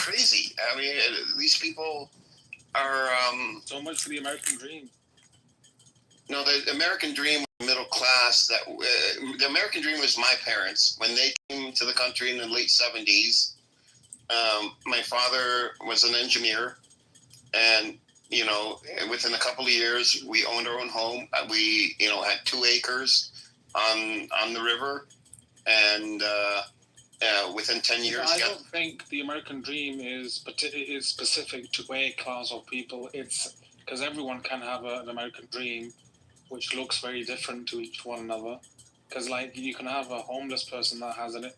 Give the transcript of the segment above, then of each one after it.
crazy. I mean, these people are so much for the American dream. No, the American dream was middle class. The American dream was my parents when they came to the country in the late 70s. My father was an engineer, and within a couple of years, we owned our own home. We had 2 acres on the river, and within 10 years, I don't think the American dream is specific to a class of people. It's because everyone can have an American dream, which looks very different to each one another. Because, like, you can have a homeless person that has an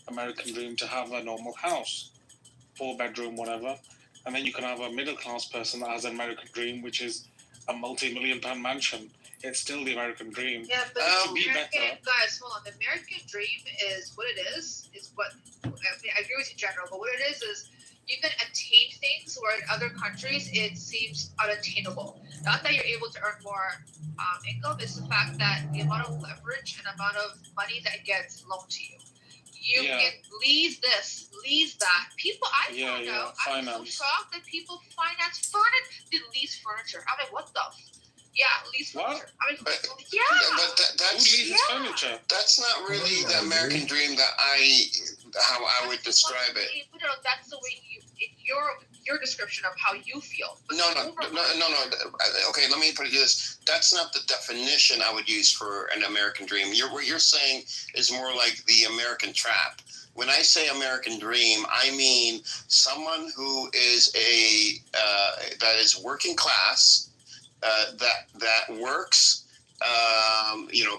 American dream to have a normal house, 4-bedroom, whatever. And then you can have a middle-class person that has an American dream, which is a multi-million-pound mansion. It's still the American dream. Yeah, but guys, hold on. The American dream is what it is what, I agree with you, General, but what it is you can attain things where in other countries it seems unattainable. Not that you're able to earn more income, it's the fact that the amount of leverage and amount of money that gets loaned to you. You can lease this, lease that. People, found out, I'm so shocked that people finance furniture, they lease furniture. I'm like, what the? Lease furniture. I mean, but leases furniture? That's not really the American dream that how I would describe it. No, that's the way your description of how you feel. But no. Okay, let me put it this. That's not the definition I would use for an American dream. What you're saying is more like the American trap. When I say American dream, I mean someone who is that is working class, that works,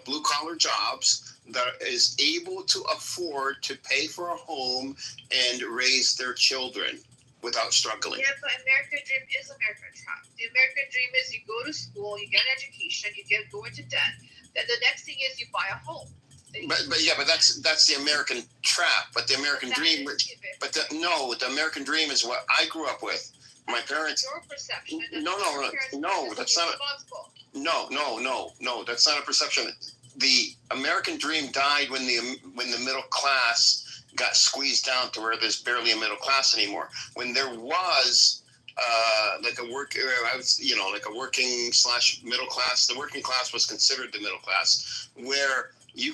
blue collar jobs, that is able to afford to pay for a home and raise their children without struggling. Yeah, but American dream is American trap. The American dream is you go to school, you get an education, you go into debt. Then the next thing is you buy a home. But that's the American trap. But the American dream, the American dream is what I grew up with. My parents. Your perception. No, that's not. No, that's not a perception. The American dream died when the middle class got squeezed down to where there's barely a middle class anymore. When there was like a working / middle class, the working class was considered the middle class, where you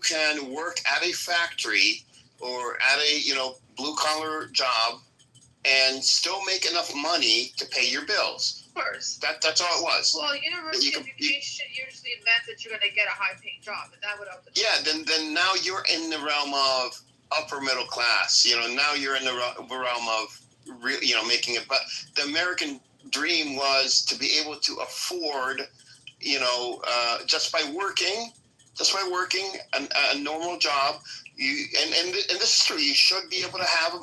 can work at a factory or at a blue collar job and still make enough money to pay your bills. Of course. That's all it was. Well, university education usually meant that you're going to get a high-paying job, and that would help. Then now you're in the realm of upper middle class. Now you're in the realm of making it. But the American dream was to be able to afford, just by working a normal job. And this is true. You should be able to have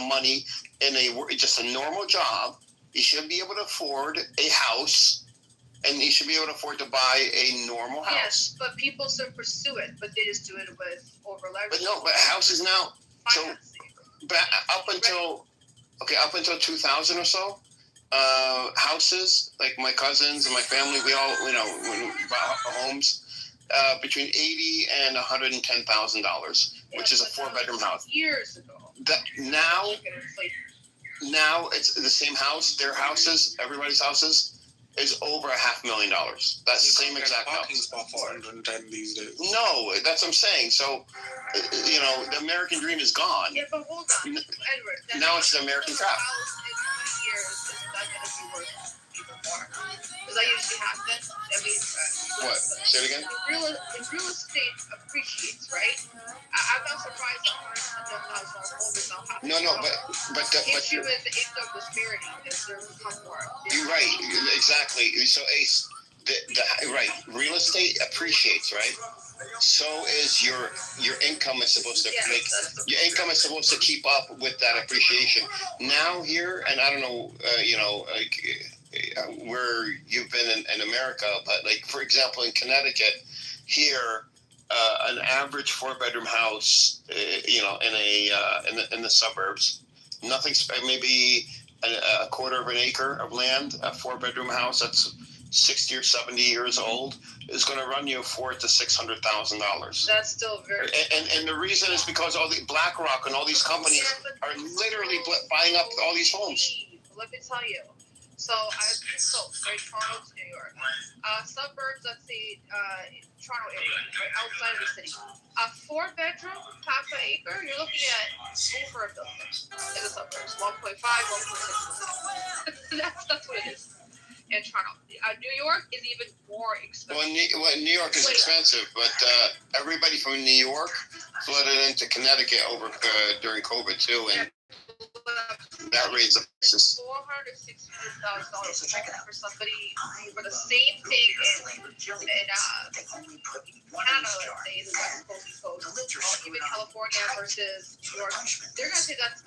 money in just a normal job. You should be able to afford a house, and you should be able to afford to buy a normal house. Yes, but people still pursue it, but they just do it with over leverage. But houses now. Financing. So, up until 2000 or so, houses, like my cousins and my family, we all when we bought homes. Between $80,000 and $110,000, which is a 4-bedroom house. Years ago. Now it's the same house. Their houses, everybody's houses, is over $500,000. That's the same exact house. Parking spot for 110 these days. No, that's what I'm saying. So, the American dream is gone. Yeah, but hold on, Edward. Now it's the American trap. House in 20 years is not going to be worth even more. Because that usually happens. What? Say it again? The real estate appreciates, right? I'm not surprised that home is not happening. No, but the issue is the income disparity. Is there become more? You're right, exactly. So Ace, right, real estate appreciates, right? So is your income is supposed to your income is supposed to keep up with that appreciation. Now here, and I don't know, where you've been in America, but like for example in Connecticut, here an average 4-bedroom house, in the suburbs, maybe a quarter of an acre of land, a 4-bedroom house. That's 60 or 70 years old is going to run you $400,000 to $600,000. That's still very. And the reason is because all the BlackRock and all these companies are literally buying up all these homes. Let me tell you. So right, Toronto to New York. Suburbs, let's see, Toronto area, right outside of the city. A 4-bedroom, half an acre, you're looking at over $1 billion in the suburbs. 1.5, 1.6. That's what it is. In Toronto. New York is even more expensive. Well, New York is expensive, but everybody from New York flooded into Connecticut over during COVID too, and that raised the prices. $400,000, $600,000 for somebody for the same thing in Canada, let's say the West Coast, or even California versus New York. They're gonna say that's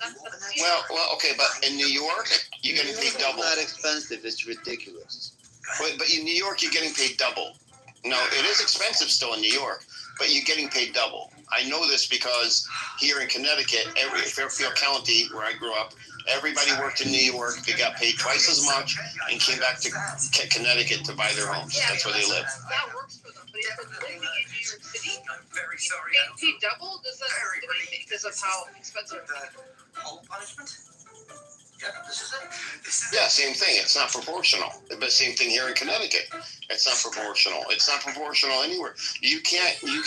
well, okay, but in New York, you're getting paid double. It's not expensive. It's ridiculous. But in New York, you're getting paid double. No, it is expensive still in New York, but you're getting paid double. I know this because here in Connecticut, Fairfield County, where I grew up, everybody worked in New York. They got paid twice as much and came back to Connecticut to buy their homes. That's where they live. That works for them. But if they're living in New York City, getting paid double doesn't do anything because of how expensive it is. Yeah, same thing. It's not proportional. But same thing here in Connecticut. It's not proportional. It's not proportional anywhere. You can't be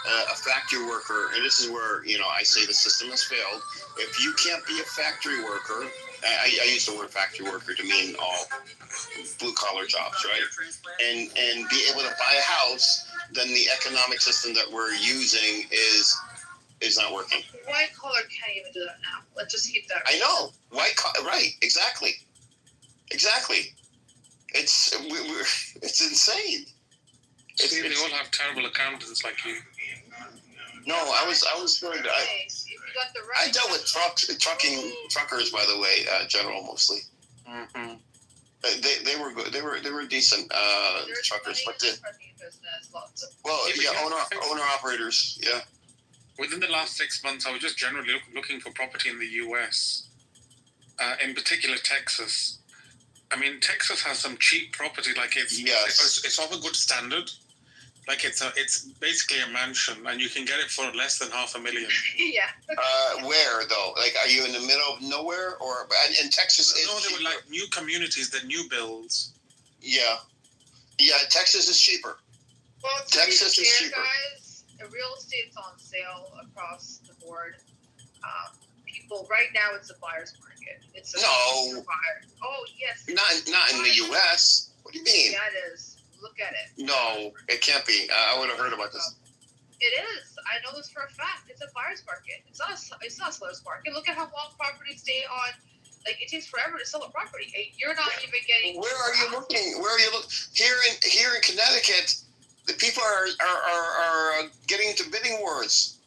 a factory worker, and this is where I say the system has failed. If you can't be a factory worker, I use the word factory worker to mean all blue collar jobs, right? And be able to buy a house, then the economic system that we're using is not working. White collar can't even do that now. Let's just keep that. I know. Right. Exactly. It's insane. See, they all have terrible accountants like you. No, I was good. I dealt with truckers, by the way, General mostly. Mm-hmm. They were good. They were decent truckers, but owner operators, yeah. Within the last 6 months, I was just generally looking for property in the U.S., in particular Texas. I mean, Texas has some cheap property, like it's of a good standard. Like it's basically a mansion, and you can get it for less than $500,000. Yeah. Where though? Like, are you in the middle of nowhere, or in Texas? No, they were like new communities, the new builds. Yeah, Texas is cheaper. Well, Texas is cheaper. Guys, real estate's on sale across the board. People right now, it's a buyer's market. It's a buyer. Oh yes. Not in the U.S. What do you mean? Yeah, it is. Look at it. No, it can't be. I would have heard about this. It is. I know this for a fact. It's a buyer's market. It's not a seller's market. Look at how long properties stay on. Like, it takes forever to sell a property. You're not even getting. Where are you looking? Here in Connecticut, the people are getting into bidding wars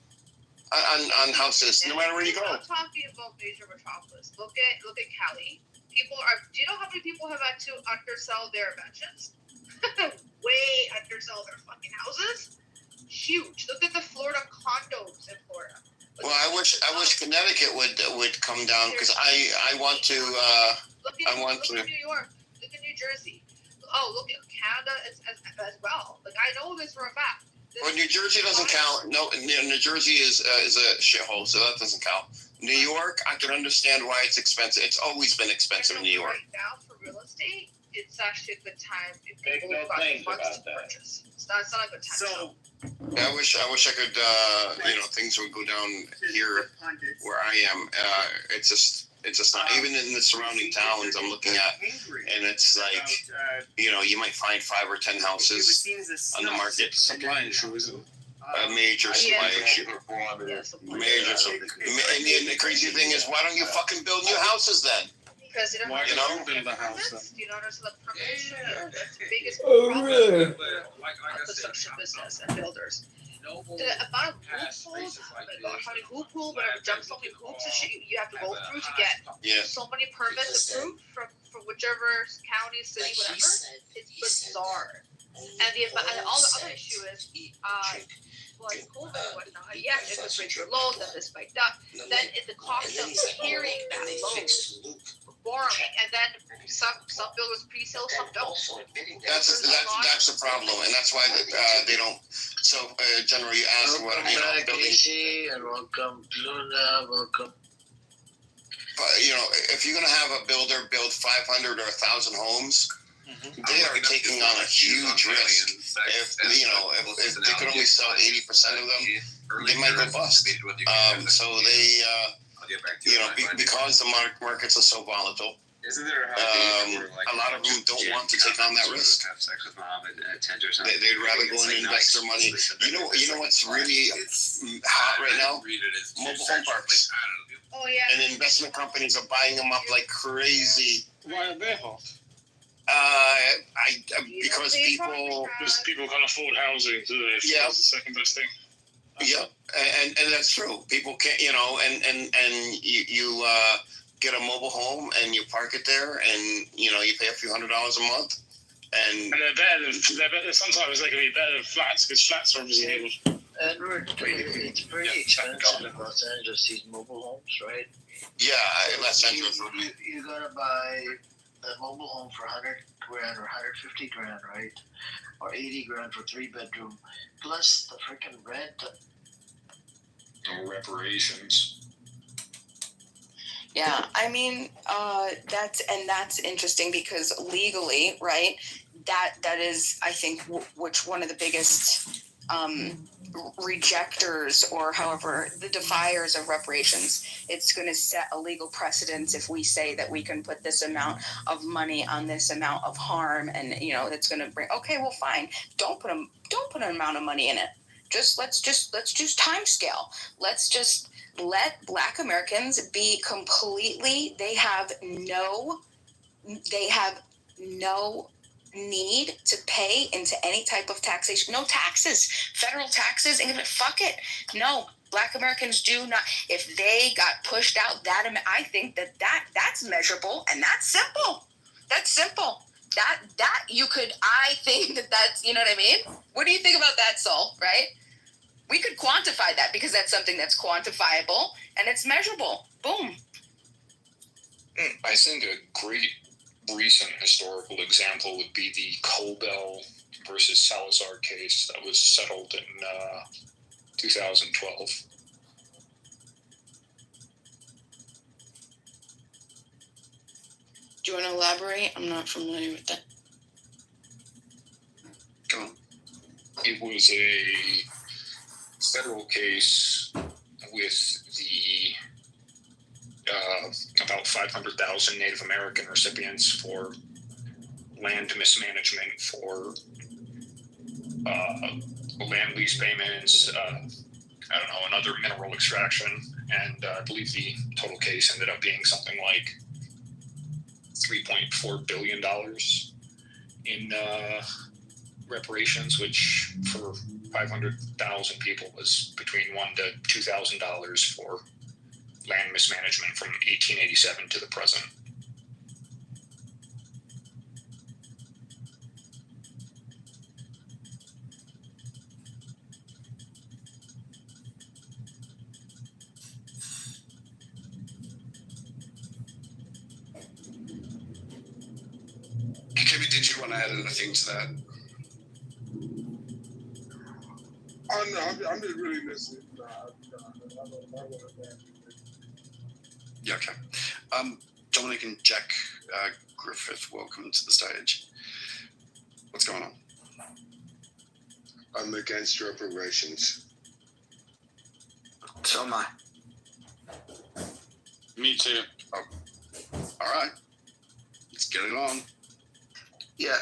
on houses, no matter where you go. I'm talking about major metropolis. Look at Cali. People are. Do you know how many people have had to undersell their mansions? Way undersell their fucking houses. Huge. Look at the Florida condos in Florida. Well, I wish Connecticut would come down, because I want to. Look at New York. Look at New Jersey. Oh, look at Canada as well. Like, I know this for a fact. Well, New Jersey doesn't count. No, New Jersey is a shithole, so that doesn't count. New York, I can understand why it's expensive. It's always been expensive in New York. Right now, for real estate, it's actually a good time if people have got funds to purchase. It's not a good time. Yeah, I wish I could. Things would go down here where I am. It's just not. Even in the surrounding towns, I'm looking at, and it's like, you might find 5 or 10 houses on the market. Supply issue, isn't it? A major supply issue. Major. And the crazy thing is, why don't you fucking build new houses then? Because why don't you build a house then? You know, there's the permits. That's the biggest problem of construction business and builders. The amount of loopholes, oh my god, how many loopholes, whatever, jump so many hoops and shit you have to go through to get so many permits approved from whichever county, city, whatever. It's bizarre. And all the other issue is, like COVID and whatnot. Yes, interest rates were low, then they spiked up. Then the cost of carrying that loan, borrowing, and then some builders pre-sale, some don't. That's the problem, and that's why they don't. So generally, you ask what building. Casey, and welcome, Luna, welcome. But if you're gonna have a builder build 500 or 1,000 homes, they are taking on a huge risk. If they could only sell 80% of them, they might go bust. So they, because the markets are so volatile, Isn't there a lot of them don't want to take on that risk. They'd rather go and invest their money. You know what's really hot right now? Mobile home parks. Oh yeah. And investment companies are buying them up like crazy. Why are they hot? Because people can't afford housing, do they? Yeah. That's the second best thing. Yeah, and that's true. People can't, and you get a mobile home and you park it there, and you pay a few $100s a month, and they're better. Sometimes they can be better than flats because flats are obviously able. Edward, it's pretty expensive in Los Angeles, these mobile homes, right? yeah, Los Angeles. You gotta buy a mobile home for $100,000 or $150,000, right? Or $80,000 for 3-bedroom, plus the freaking rent. reparations. Yeah, I mean, that's interesting because legally, right? That is, I think, which one of the biggest rejectors, or however, the defiers of reparations. It's going to set a legal precedence if we say that we can put this amount of money on this amount of harm, and that's going to bring. Okay, well, fine. Don't put an amount of money in it. Let's just time scale. Let's just let Black Americans be completely. They have no need to pay into any type of taxation. No taxes, federal taxes, and fuck it. No, Black Americans do not. If they got pushed out that amount, I think that's measurable and that's simple. That's simple. That you could. I think that's. You know what I mean? What do you think about that, Sol? Right? We could quantify that because that's something that's quantifiable and it's measurable. Boom. I think a great recent historical example would be the Colbell versus Salazar case that was settled in 2012. Do you want to elaborate? I'm not familiar with that. Go on. It was a federal case with the about 500,000 Native American recipients for land mismanagement, for land lease payments, another mineral extraction, and I believe the total case ended up being something like $3.4 billion in reparations, which for 500,000 people was between $1,000 to $2,000 for land mismanagement from 1887 to the present. Kimmy, did you want to add anything to that? Oh no, I'm just really listening. Yeah, okay. Dominic and Jack Griffith, welcome to the stage. What's going on? I'm against reparations. So am I. Me too. All right, let's get it on. Yeah,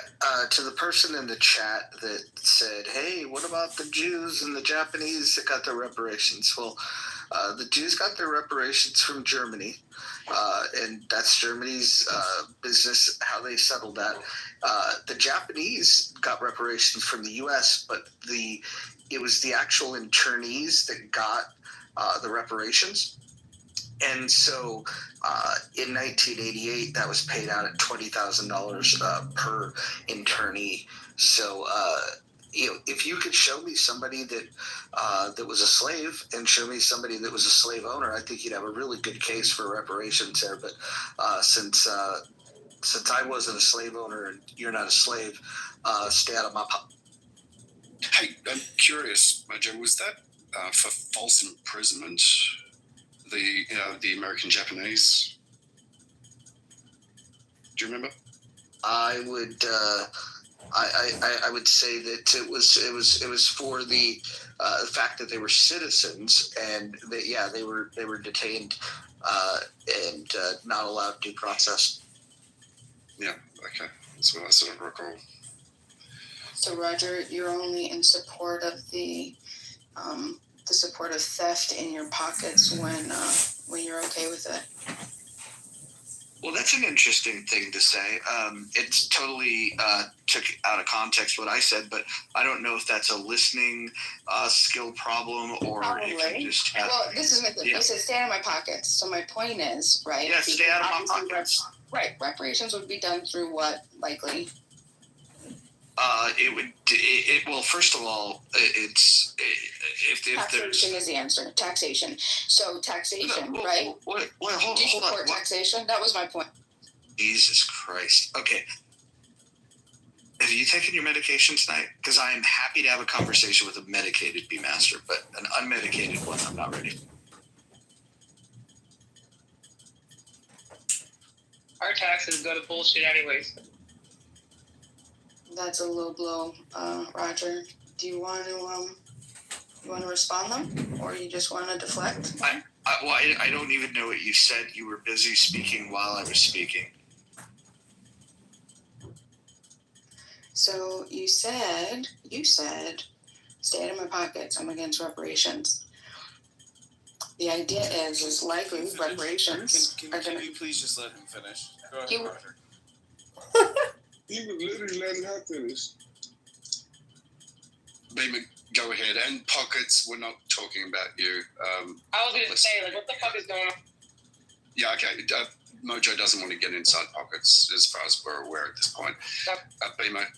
to the person in the chat that said, hey, what about the Jews and the Japanese that got their reparations? Well, the Jews got their reparations from Germany, and that's Germany's business, how they settled that. The Japanese got reparations from the U.S., but it was the actual internees that got the reparations. And so in 1988, that was paid out at $20,000 per internee. So, if you could show me somebody that was a slave and show me somebody that was a slave owner, I think you'd have a really good case for reparations there. But since I wasn't a slave owner and you're not a slave, stay out of my Hey, I'm curious, Mojo, was that for false imprisonment? The American Japanese? Do you remember? I would I would say that it was for the fact that they were citizens and they were detained and not allowed due process. Yeah, okay. That's what I sort of recall. So Roger, you're only in support of the support of theft in your pockets when you're okay with it. Well, that's an interesting thing to say. It's totally took out of context what I said, but I don't know if that's a listening skill problem or Probably. if you just have. Well, this is my thing. Yeah. You said stay out of my pockets. So my point is, right? Yeah, stay out of my obviously pockets. Right. Reparations would be done through what, likely? Well, first of all, if there's Taxation is the answer. Taxation. So taxation, No, right? Hold Do you on. support taxation? That was my point. Jesus Christ. Okay. Have you taken your medication tonight? Because I am happy to have a conversation with a medicated B-Master, but an unmedicated one, I'm not ready. Our taxes go to bullshit anyways. That's a low blow, Roger. Do you want to respond them, or you just want to deflect? I don't even know what you said. You were busy speaking while I was speaking. So you said, stay out of my pockets. I'm against reparations. The idea is likely reparations Can are going you please just let him finish? Go ahead, You- Roger. He was literally letting her finish. Baby, go ahead. And pockets, we're not talking about you. I was gonna say, like, what the fuck is going on? Yeah, okay. Mojo doesn't want to get inside pockets as far as we're aware at this point. Beamer.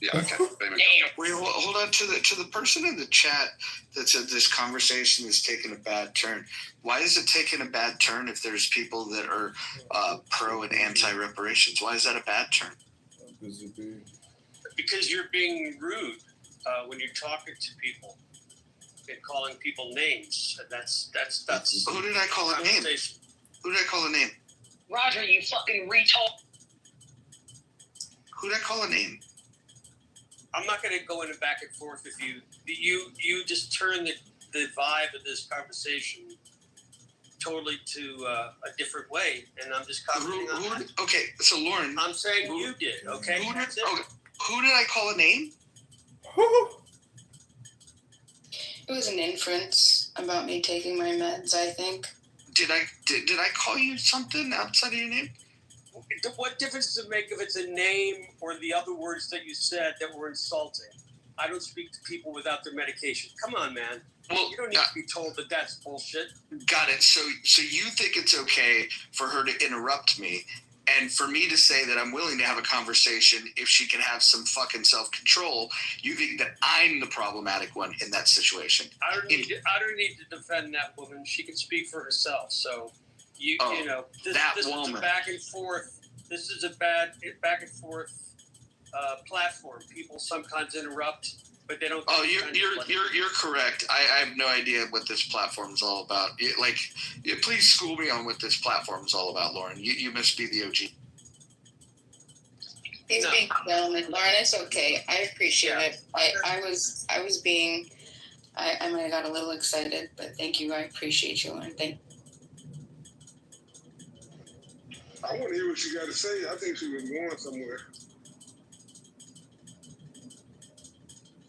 Yeah, okay. Beamer. Damn. Wait, hold on to the person in the chat that said this conversation is taking a bad turn. Why is it taking a bad turn if there's people that are pro and anti-reparations? Why is that a bad turn? Because you're being rude when you're talking to people and calling people names. That's Who did I call a name? conversation. Who did I call a name? Roger, you fucking retard. Who did I call a name? I'm not going to go into back and forth with you. You just turn the vibe of this conversation totally to a different way, and I'm just commenting on that. Okay, so Lauren. I'm saying you did, okay? That's it. Who did I call a name? It was an inference about me taking my meds, I think. Did I call you something outside of your name? What difference does it make if it's a name or the other words that you said that were insulting? I don't speak to people without their medication. Come on, man. Well, You don't need to be told that that's bullshit. got it. So you think it's okay for her to interrupt me, and for me to say that I'm willing to have a conversation if she can have some fucking self-control? You think that I'm the problematic one in that situation? I don't need to defend that woman. She can speak for herself. So you know this is a back and forth. This is a back and forth platform. People sometimes interrupt, but they don't. Oh, you're correct. I have no idea what this platform is all about. Please school me on what this platform is all about, Lauren. You must be the OG. He's being gentleman. Lauren, it's okay. I appreciate it. I was being. I might have got a little excited, but thank you. I appreciate you, Lauren. Thank. I want to hear what she got to say. I think she was going somewhere.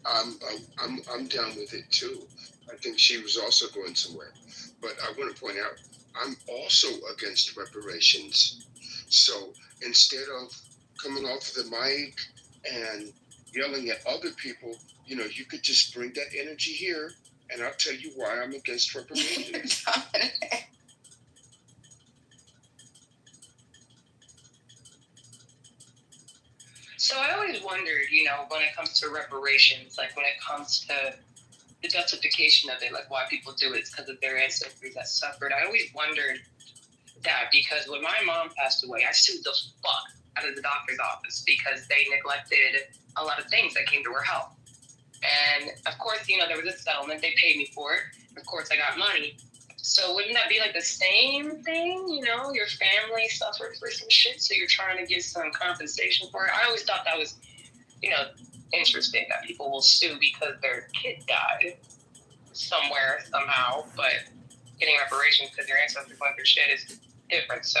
I'm down with it too. I think she was also going somewhere. But I want to point out, I'm also against reparations. So instead of coming off the mic and yelling at other people, you could just bring that energy here, and I'll tell you why I'm against reparations. wondered, when it comes to reparations, like when it comes to the justification of it, like why people do it, it's because of their ancestors that suffered. I always wondered that because when my mom passed away, I sued the fuck out of the doctor's office because they neglected a lot of things that came to her health. And of course, there was a settlement. They paid me for it. Of course, I got money. So wouldn't that be like the same thing? Your family suffered for some shit, so you're trying to get some compensation for it. I always thought that was, interesting that people will sue because their kid died somewhere, somehow, but getting reparations because your ancestors went through shit is different, so.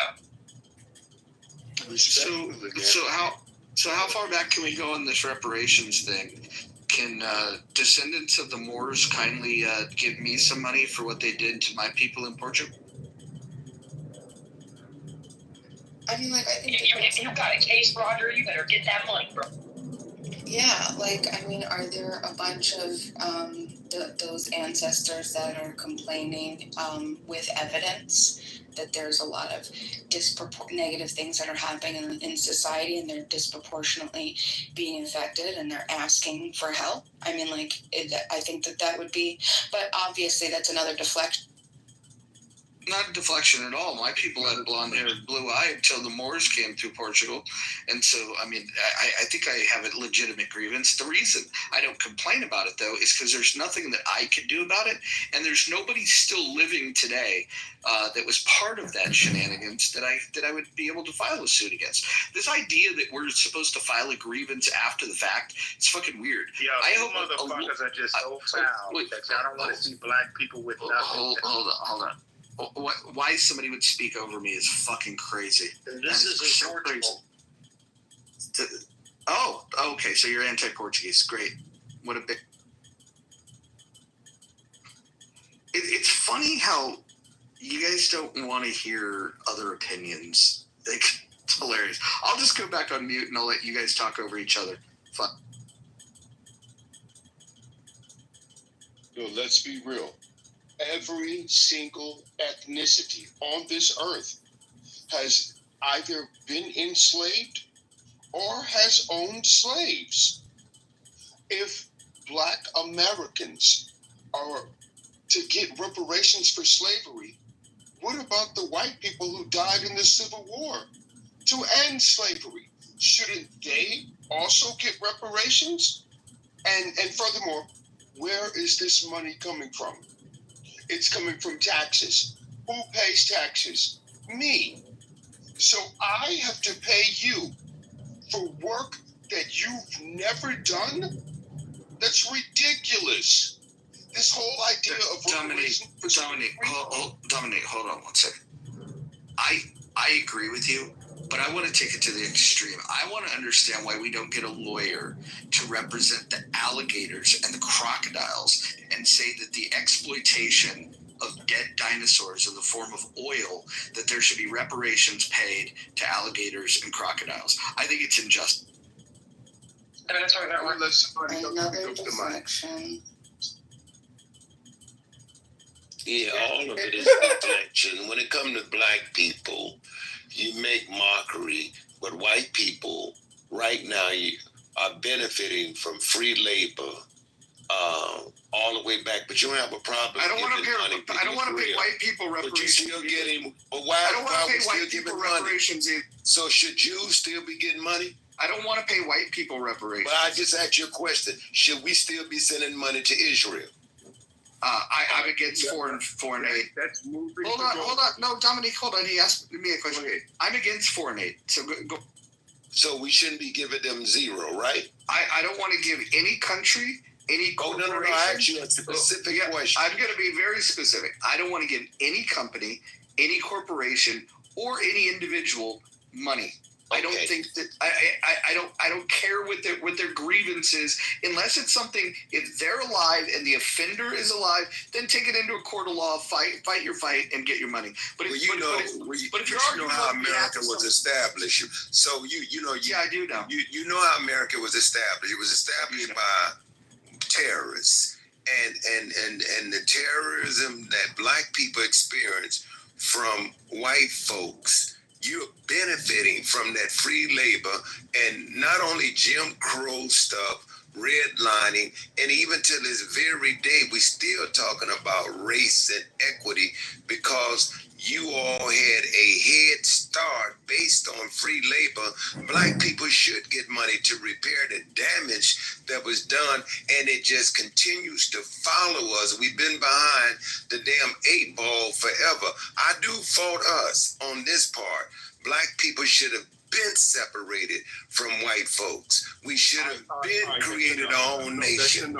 So how far back can we go on this reparations thing? Can descendants of the Moors kindly give me some money for what they did to my people in Portugal? I mean, I think if you got a case, Roger, you better get that money, bro. Yeah, are there a bunch of those ancestors that are complaining with evidence that there's a lot of negative things that are happening in society and they're disproportionately being affected and they're asking for help? I think that would be, but obviously that's another deflection. Not a deflection at all. My people had blonde hair and blue eye until the Moors came through Portugal. And so, I think I have a legitimate grievance. The reason I don't complain about it, though, is because there's nothing that I could do about it. And there's nobody still living today that was part of that shenanigans that I would be able to file a suit against. This idea that we're supposed to file a grievance after the fact, it's fucking weird. Yo, you motherfuckers are just so foul that y'all don't want to see black people with nothing. Hold on. Why somebody would speak over me is fucking crazy. This is so crazy. Oh, okay. So you're anti-Portuguese. Great. What a big. It's funny how you guys don't want to hear other opinions. It's hilarious. I'll just go back on mute and I'll let you guys talk over each other. Fun. Yo, let's be real. Every single ethnicity on this earth has either been enslaved or has owned slaves. If Black Americans are to get reparations for slavery, what about the white people who died in the Civil War to end slavery? Shouldn't they also get reparations? And furthermore, where is this money coming from? It's coming from taxes. Who pays taxes? Me. So I have to pay you for work that you've never done? That's ridiculous. This whole idea of Dominic, hold on one second. I agree with you, but I want to take it to the extreme. I want to understand why we don't get a lawyer to represent the alligators and the crocodiles and say that the exploitation of dead dinosaurs in the form of oil, that there should be reparations paid to alligators and crocodiles. I think it's unjust. Another deflection. Yeah, all of it is deflection. When it comes to black people, you make mockery, but white people right now are benefiting from free labor all the way back. But you don't have a problem. I don't want to pay white people reparations. But you still getting. But why? I don't want to pay white people reparations either. So should Jews still be getting money? I don't want to pay white people reparations. But I just asked you a question. Should we still be sending money to Israel? I'm against foreign aid. That's moving. Hold on. No, Dominique, hold on. He asked me a question. Okay. I'm against foreign aid. So go. So we shouldn't be giving them zero, right? I don't want to give any country, any corporation. No. I asked you a specific question. I'm going to be very specific. I don't want to give any company, any corporation, or any individual money. I don't think that I don't care what their grievance is unless it's something. If they're alive and the offender is alive, then take it into a court of law, fight your fight, and get your money. But if you're arguing how America was established, so you know. Yeah, I do know. You know how America was established. It was established by terrorists, and the terrorism that black people experience from white folks. you're benefiting from that free labor, and not only Jim Crow stuff, redlining, and even to this very day, we still talking about race and equity because you all had a head start based on free labor. Black people should get money to repair the damage that was done, and it just continues to follow us. We've been behind the damn 8 ball forever. I do fault us on this part. Black people should have been separated from white folks. We should have been created our own nation.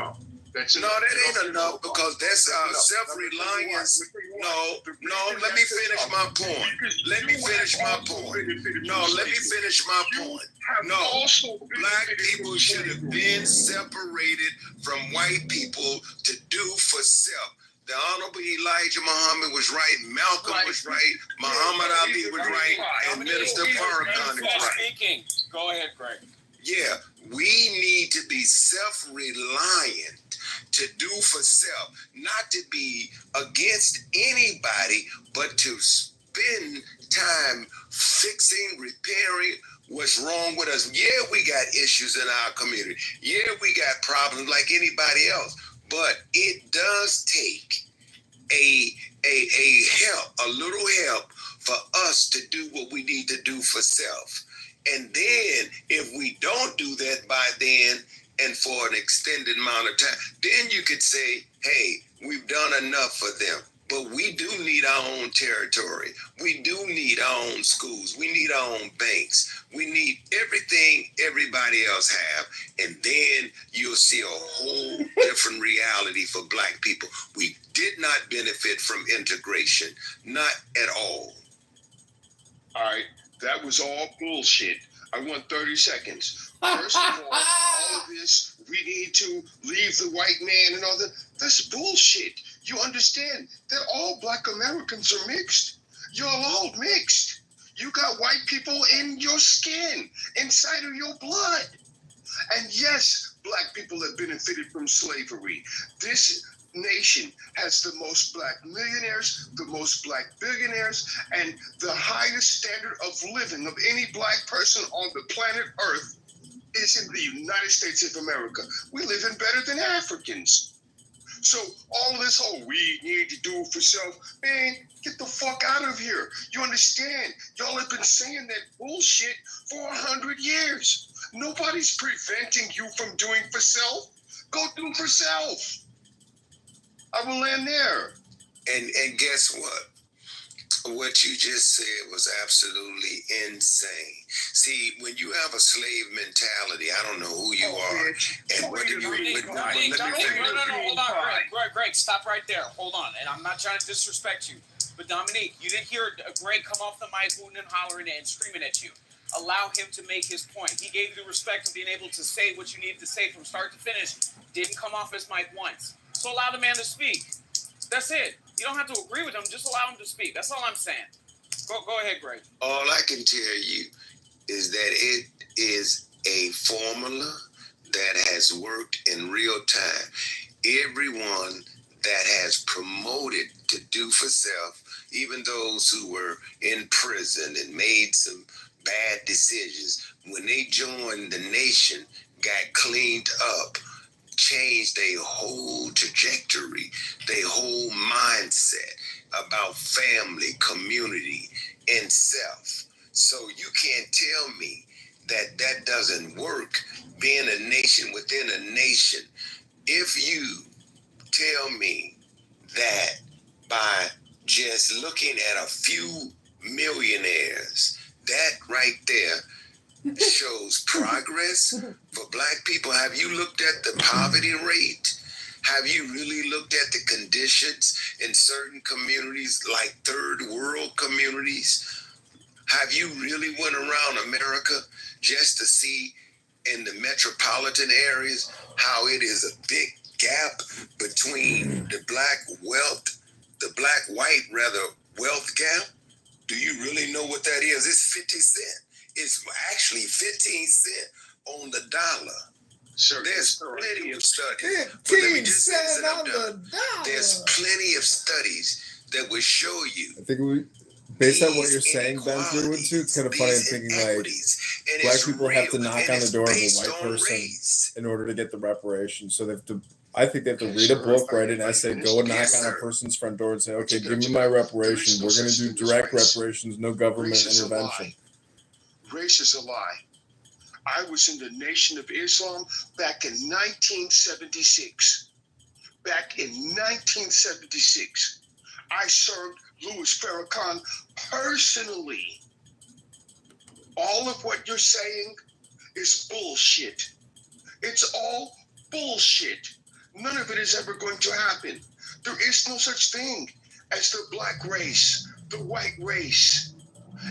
That's no, that ain't enough because that's self-reliance. No, let me finish my point. Let me finish my point. No, let me finish my point. No, black people should have been separated from white people to do for self. The Honorable Elijah Muhammad was right, Malcolm was right, Muhammad Ali was right, and Minister Farrakhan is right. Speaking. Go ahead, Greg. Yeah, we need to be self-reliant to do for self, not to be against anybody, but to spend time fixing, repairing what's wrong with us. Yeah, we got issues in our community. Yeah, we got problems like anybody else. But it does take a little help for us to do what we need to do for self. And then if we don't do that by then and for an extended amount of time, then you could say, hey, we've done enough for them. But we do need our own territory. We do need our own schools. We need our own banks. We need everything everybody else have. And then you'll see a whole different reality for black people. We did not benefit from integration, not at all. All right, that was all bullshit. I want 30 seconds. First of all of this, we need to leave the white man and all that. That's bullshit. You understand that all black Americans are mixed. You're all mixed. You got white people in your skin, inside of your blood. And yes, black people have benefited from slavery. This nation has the most black millionaires, the most black billionaires, and the highest standard of living of any black person on the planet Earth is in the United States of America. We live in better than Africans. So all of this whole we need to do for self, man, get the fuck out of here. You understand? Y'all have been saying that bullshit for 100 years. Nobody's preventing you from doing for self. Go do for self. I will land there. And guess what? What you just said was absolutely insane. See, when you have a slave mentality, I don't know who you are. And what do you... Hold on, Greg, stop right there. Hold on. And I'm not trying to disrespect you. But Dominique, you didn't hear Greg come off the mic hooting and hollering and screaming at you. Allow him to make his point. He gave you the respect of being able to say what you needed to say from start to finish. Didn't come off his mic once. So allow the man to speak. That's it. You don't have to agree with him. Just allow him to speak. That's all I'm saying. Go ahead, Greg. All I can tell you is that it is a formula that has worked in real time. Everyone that has promoted to do for self, even those who were in prison and made some bad decisions, when they joined the nation, got cleaned up, changed their whole trajectory, their whole mindset about family, community, and self. So you can't tell me that that doesn't work, being a nation within a nation. If you tell me that by just looking at a few millionaires, that right there shows progress for black people. Have you looked at the poverty rate? Have you really looked at the conditions in certain communities like third world communities? Have you really went around America just to see in the metropolitan areas how it is a big gap between the black-white wealth gap? Do you really know what that is? It's 50 cents. It's actually 15 cents on the dollar. Sure, there's plenty of studies. 15 cents on the dollar. There's plenty of studies that will show you. I think based on what you're saying, Ben, too, it's kind of funny. I'm thinking like black people have to knock on the door of a white person in order to get the reparations. So they have to. I think they have to read a book, write an essay, go and knock on a person's front door and say, "Okay, give me my reparation. We're going to do direct reparations, no government intervention." Race is a lie. I was in the Nation of Islam back in 1976. Back in 1976, I served Louis Farrakhan personally. All of what you're saying is bullshit. It's all bullshit. None of it is ever going to happen. There is no such thing as the black race, the white race.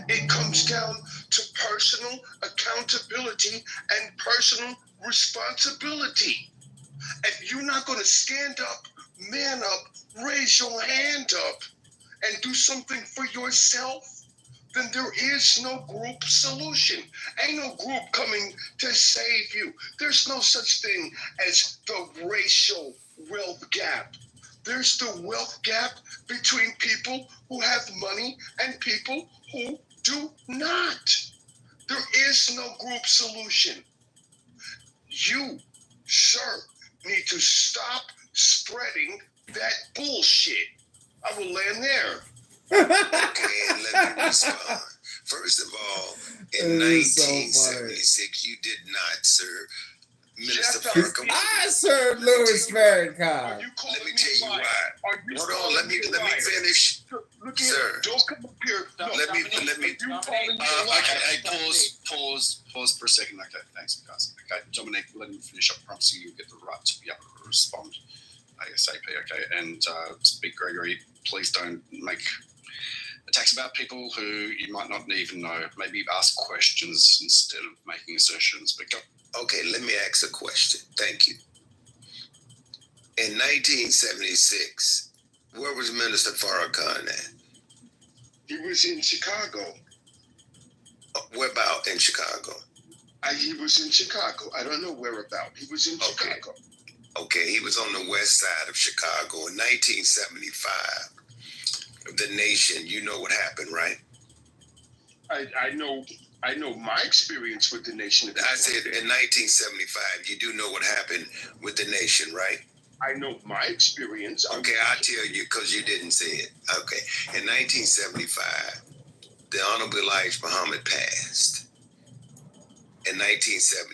It comes down to personal accountability and personal responsibility. If you're not going to stand up, man up, raise your hand up, and do something for yourself, then there is no group solution. Ain't no group coming to save you. There's no such thing as the racial wealth gap. There's the wealth gap between people who have money and people who do not. There is no group solution. You, sir, need to stop spreading that bullshit. I will land there. Okay, and let me respond. First of all, in 1976, you did not serve Minister Farrakhan. I served Louis Farrakhan. Let me tell you why. Hold on, let me finish, sir. Don't come up here. No, let me. Okay, pause for a second. Okay, thanks, guys. Okay, Dominic, let me finish up. I promise you get the right to be able to respond ASAP. Okay, and Big Gregory, please don't make attacks about people who you might not even know. Maybe ask questions instead of making assertions. But go. Okay, let me ask a question. Thank you. In 1976, where was Minister Farrakhan at? He was in Chicago. Where about in Chicago? He was in Chicago. I don't know where about. He was in Chicago. Okay, he was on the west side of Chicago in 1975. The nation, you know what happened, right? I know my experience with the nation. I said in 1975, you do know what happened with the nation, right? I know my experience. Okay, I'll tell you because you didn't say it. Okay, in 1975, the Honorable Elijah Muhammad passed. In 1975,